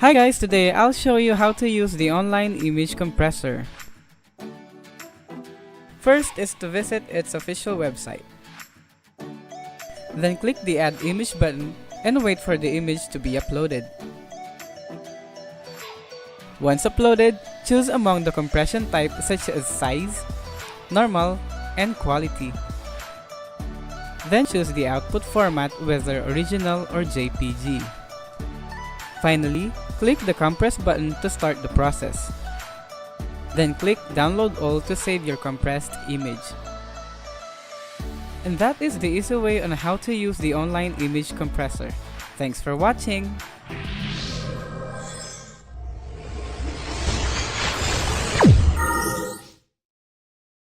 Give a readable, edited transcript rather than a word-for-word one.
Hi guys, today I'll show you how to use the online image compressor. First is to visit its official website. Then click the Add Image button and wait for the image to be uploaded. Once uploaded, choose among the compression type such as size, normal, and quality. Then choose the output format, whether original or JPG. Finally, click the compress button to start the process. Then click download all to save your compressed image. And that is the easy way on how to use the online image compressor. Thanks for watching!